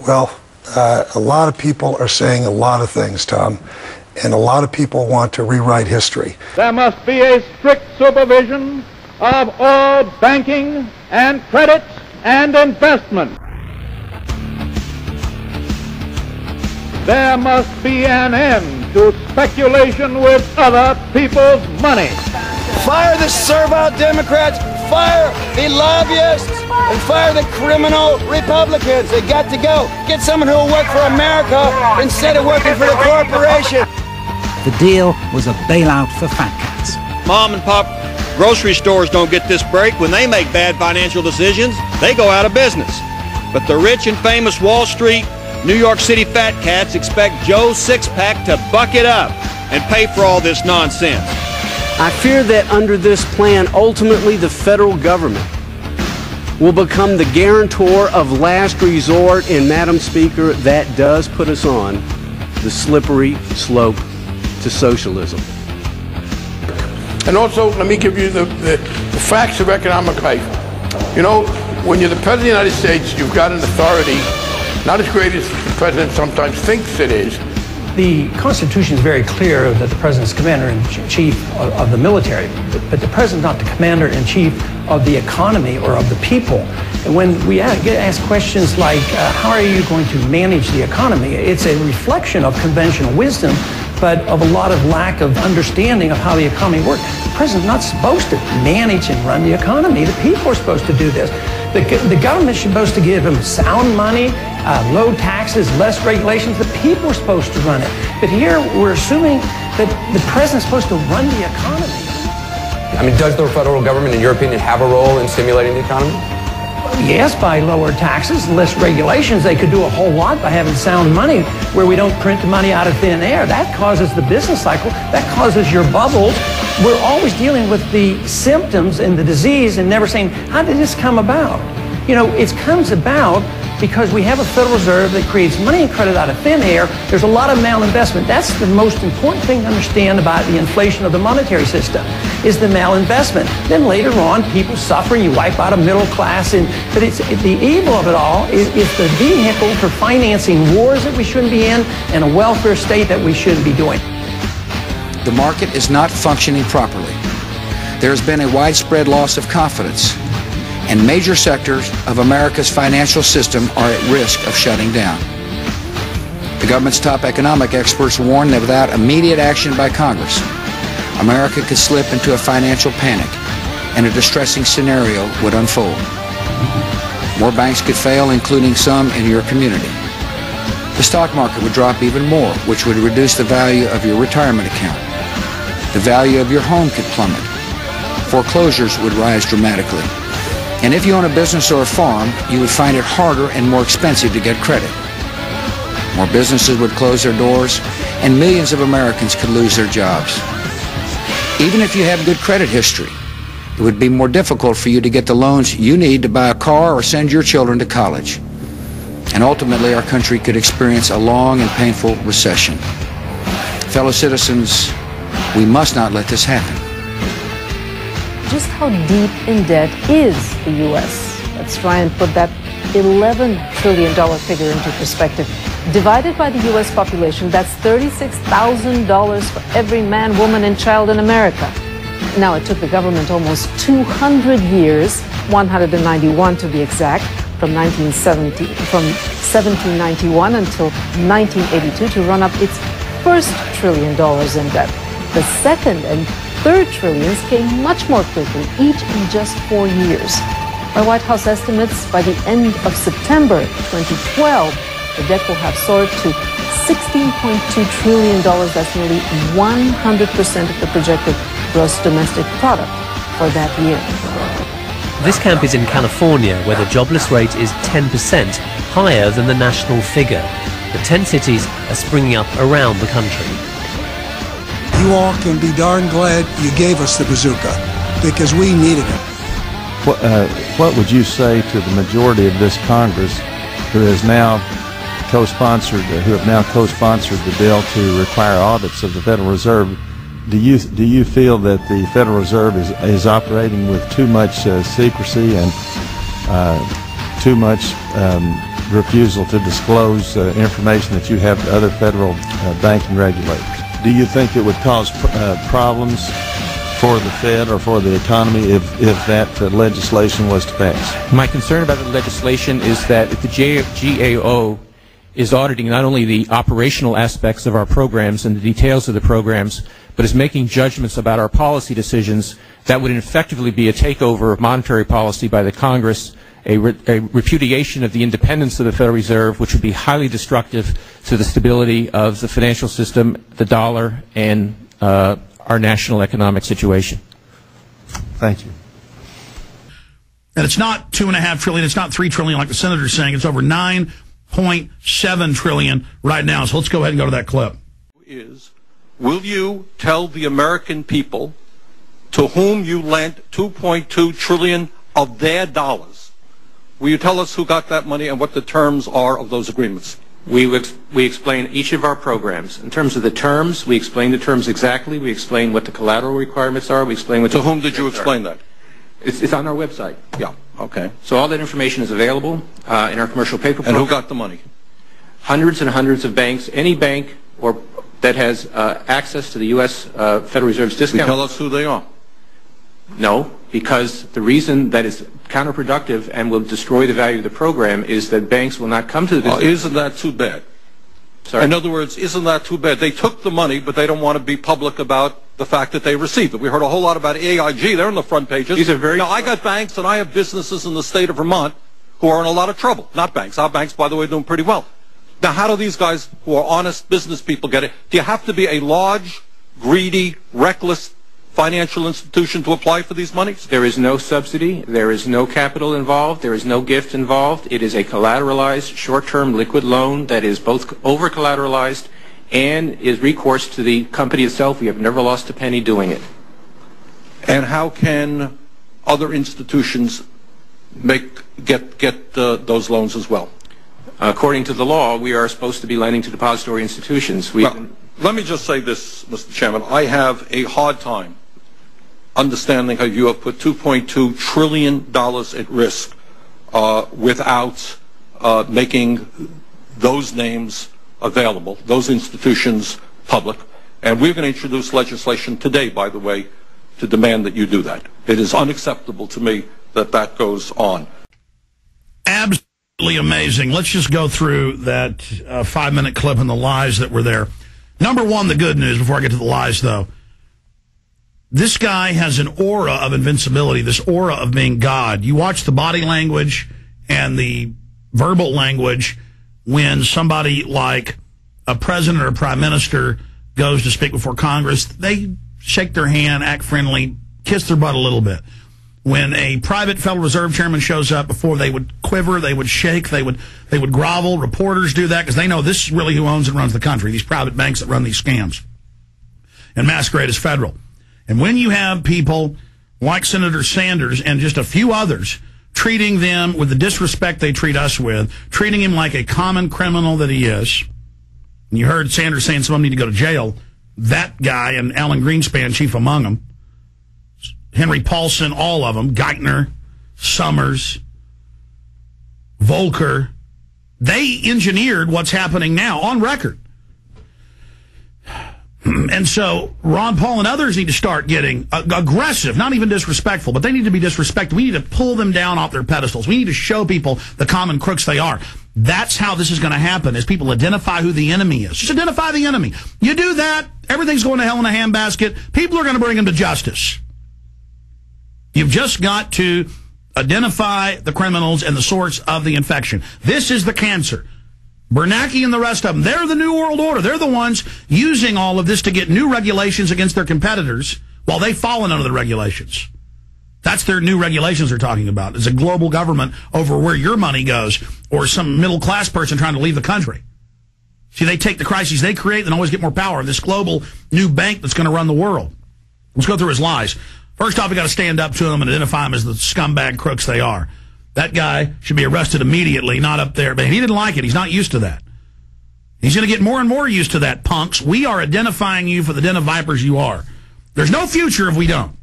Well, a lot of people are saying a lot of things, Tom, and a lot of people want to rewrite history. There must be a strict supervision of all banking and credit and investment. There must be an end to speculation with other people's money. Fire the servile Democrats, fire the lobbyists, and fire the criminal Republicans. They got to go. Get someone who will work for America instead of working for the corporation. The deal was a bailout for fat cats. Mom and pop grocery stores don't get this break. When they make bad financial decisions, they go out of business. But the rich and famous Wall Street, New York City fat cats expect Joe Six-Pack to buck it up and pay for all this nonsense. I fear that under this plan, ultimately the federal government will become the guarantor of last resort, and Madam Speaker, that does put us on the slippery slope to socialism. And also, let me give you the facts of economic life. You know, when you're the President of the United States, you've got an authority not as great as the President sometimes thinks it is. The Constitution is very clear that the President's commander-in-chief of the military, but the President's not the commander-in-chief of the economy or of the people. And when we get asked questions like, how are you going to manage the economy? It's a reflection of conventional wisdom, but of a lot of lack of understanding of how the economy works. The President's not supposed to manage and run the economy. The people are supposed to do this. The government's supposed to give them sound money, low taxes, less regulations. The people are supposed to run it. But here we're assuming that the President's supposed to run the economy. I mean, does the federal government, in your opinion, have a role in stimulating the economy? Yes, by lower taxes, less regulations. They could do a whole lot by having sound money where we don't print the money out of thin air. That causes the business cycle. That causes your bubbles. We're always dealing with the symptoms and the disease and never saying, how did this come about? You know, it comes about because we have a Federal Reserve that creates money and credit out of thin air. There's a lot of malinvestment. That's the most important thing to understand about the inflation of the monetary system, is the malinvestment. Then later on, people suffer, you wipe out a middle class, but it's the evil of it all is the vehicle for financing wars that we shouldn't be in and a welfare state that we shouldn't be doing. The market is not functioning properly. There has been a widespread loss of confidence, and major sectors of America's financial system are at risk of shutting down. The government's top economic experts warn that without immediate action by Congress, America could slip into a financial panic and a distressing scenario would unfold. More banks could fail, including some in your community. The stock market would drop even more, which would reduce the value of your retirement account. The value of your home could plummet. Foreclosures would rise dramatically. And if you own a business or a farm, you would find it harder and more expensive to get credit. More businesses would close their doors, and millions of Americans could lose their jobs. Even if you have good credit history, it would be more difficult for you to get the loans you need to buy a car or send your children to college. And ultimately, our country could experience a long and painful recession. Fellow citizens, we must not let this happen. Just how deep in debt is the U.S.? Let's try and put that $11 trillion figure into perspective. Divided by the U.S. population, that's $36,000 for every man, woman, and child in America. Now, it took the government almost 200 years, 191 to be exact, from 1791 until 1982 to run up its first $1 trillion in debt. The second and third trillions came much more quickly, each in just 4 years. By White House estimates, by the end of September 2012, the debt will have soared to $16.2 trillion. That's nearly 100% of the projected gross domestic product for that year. This camp is in California, where the jobless rate is 10% higher than the national figure. The 10 cities are springing up around the country. You all can be darn glad you gave us the bazooka, because we needed it. What would you say to the majority of this Congress who has now co-sponsored the bill to require audits of the Federal Reserve? Do you feel that the Federal Reserve is operating with too much secrecy and too much refusal to disclose information that you have to other federal banking regulators. Do you think it would cause problems for the Fed or for the economy if that legislation was to pass? My concern about the legislation is that if the GAO is auditing not only the operational aspects of our programs and the details of the programs, but is making judgments about our policy decisions, that would effectively be a takeover of monetary policy by the Congress, a repudiation of the independence of the Federal Reserve, which would be highly destructive to the stability of the financial system, the dollar, and our national economic situation. Thank you. And it's not $2.5 trillion, it's not $3 trillion like the senator's saying, it's over $9.7 trillion right now. So let's go ahead and go to that clip. Will you tell the American people to whom you lent $2.2 trillion of their dollars? Will you tell us who got that money and what the terms are of those agreements? We explain each of our programs. In terms of the terms, we explain the terms exactly. We explain what the collateral requirements are. We explain what. To whom did you explain that? It's on our website. Yeah. Okay. So all that information is available in our commercial paper program. And who got the money? Hundreds and hundreds of banks. Any bank or that has access to the U.S. Federal Reserve's discount. Can you tell us who they are? No, because the reason that is counterproductive and will destroy the value of the program is that banks will not come to the discount. Isn't that too bad? Sorry? In other words, isn't that too bad? They took the money, but they don't want to be public about the fact that they received it. We heard a whole lot about AIG. They're on the front pages. These are very. Now, I got banks and I have businesses in the state of Vermont who are in a lot of trouble. Not banks. Our banks, by the way, are doing pretty well. Now, how do these guys who are honest business people get it? Do you have to be a large, greedy, reckless financial institution to apply for these monies? There is no subsidy. There is no capital involved. There is no gift involved. It is a collateralized, short-term liquid loan that is both over-collateralized and is recourse to the company itself. We have never lost a penny doing it. And how can other institutions get those loans as well? According to the law, we are supposed to be lending to depository institutions. Let me just say this, Mr. Chairman. I have a hard time understanding how you have put $2.2 trillion at risk without making those names available, those institutions public. And we're going to introduce legislation today, by the way, to demand that you do that. It is unacceptable to me that that goes on. Absolutely amazing. Let's just go through that 5-minute clip and the lies that were there. Number one, the good news, before I get to the lies, though. This guy has an aura of invincibility, this aura of being God. You watch the body language and the verbal language when somebody like a president or a prime minister goes to speak before Congress. They shake their hand, act friendly, kiss their butt a little bit. When a private Federal Reserve chairman shows up, before they would quiver, they would shake, they would grovel. Reporters do that because they know this is really who owns and runs the country, these private banks that run these scams and masquerade as federal. And when you have people like Senator Sanders and just a few others treating them with the disrespect they treat us with, treating him like a common criminal that he is, and you heard Sanders saying some of them need to go to jail, that guy and Alan Greenspan, chief among them, Henry Paulson, all of them, Geithner, Summers, Volcker, they engineered what's happening now on record. And so Ron Paul and others need to start getting aggressive, not even disrespectful, but they need to be disrespectful. We need to pull them down off their pedestals. We need to show people the common crooks they are. That's how this is going to happen, is people identify who the enemy is. Just identify the enemy. You do that, everything's going to hell in a handbasket. People are going to bring them to justice. You've just got to identify the criminals and the source of the infection. This is the cancer. Bernanke and the rest of them, they're the New World Order. They're the ones using all of this to get new regulations against their competitors while they've fallen under the regulations. That's their new regulations they're talking about. It's a global government over where your money goes, or some middle-class person trying to leave the country. See, they take the crises they create and always get more power. This global new bank that's going to run the world. Let's go through his lies. First off, we got to stand up to them and identify them as the scumbag crooks they are. That guy should be arrested immediately, not up there. But he didn't like it. He's not used to that. He's going to get more and more used to that, punks. We are identifying you for the den of vipers you are. There's no future if we don't.